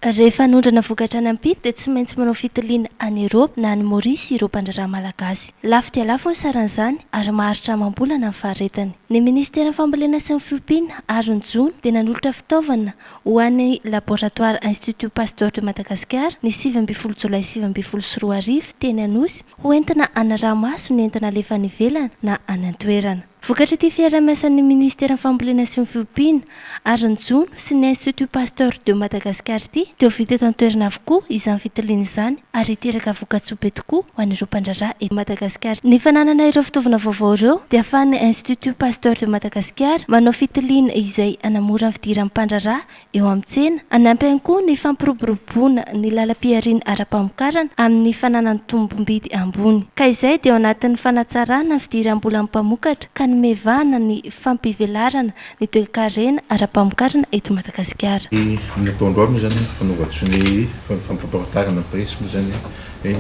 Rehefa hanondrana vokatra any ampita dia tsy maintsy manao fitiliana any Eropa na any Maorisy ireo mpandraraha malagasy. Lafo dia lafo ny saran'izany ary maharitra amam-bolana ny faharetany. Ny Ministera Fambolena sy ny Fiompiana ary ny Jony dia nanolotra fitaovana ho an'ny Laboratoire Institut Pasteur de Madagascar ny 7 Jolay 2024 teny Anosy ho entina anaraha-maso ny entana alefa any ivelany na any an-toerana. Vokatra ity fiaraha-miasan'ny Ministera Fambolena sy ny Fiompiana ary ny Jony sy ny Institut Pasteur de Madagascar ity dia vita eto an-toerana avokoa izany fitiliana izany ary hiteraka voka-tsoa tokoa ho an'ireo mpandraraha eto Madagasikara. Ny fananana ireo fitaovana vaovao ireo dia ahafahan'ny Institut Pasteur de Madagascar manao fitiliana izay hanamora ny fidiran'ny mpandraraha eo amin'ny tsena, hanampy ihany koa ny fampiroboroboana ny lalam-piariana ara-pamokarana amin'ny fananany tombom-bidy ambony. Ka izay dia ao anatin'ny fanatsarana ny fidiram-bola amin'ny mpamokatra ka nomevana ny fampivelarana ny toe-karena ara-pamokarana eto Madagasikara. Ny ataondro moa zany fanaovatsony fampampatarana presy moa zany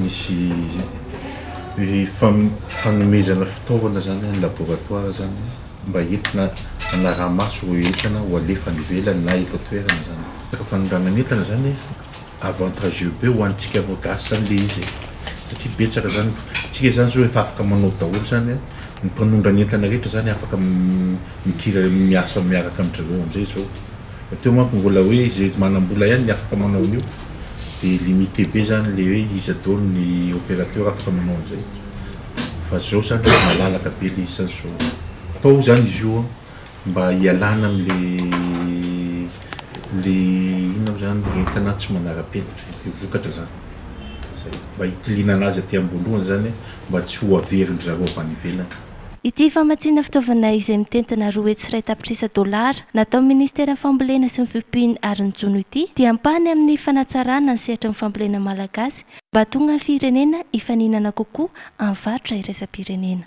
misy fanomezana fitaovana zany ny laboratoire zany mba entina anaraha-maso ho entana ho alefa ny ivelany na eto an-toerana zany. Fanondrana ny entana zany avantageux be ho antsika malagasy zany le izy satria betsaka zany tsika zany zao efa afaka manao daholo zany ny mpanondra ny entana rehetra zany afaka mikira miasa miaraka amin'ireo amizay zao. Teo manko mbola hoe izay manam-bola ihany ny afaka manao an'io dia limité be zany le hoe izy daholo ny opérateur afaka manao an'izay. Fa zao zany malalaka be le izy zany so atao zany izy io mba hialana le inona zany entana tsy manara-penitra vokatra zany mba hitiliana anazy aty am-boalohany zany mba tsy ho averiny zareo avy any ivelany. Ity famatsiana fitaovana izay mitentina $7 natao Ministera Fambolena sy ny Fiompiana ary ny Jony ity dia ampahany amin'ny fanatsarana ny sehatra ny fambolena malagasy mba tonga ny firenena hifaninana kokoa amin'ny varotra iraisam-pirenena.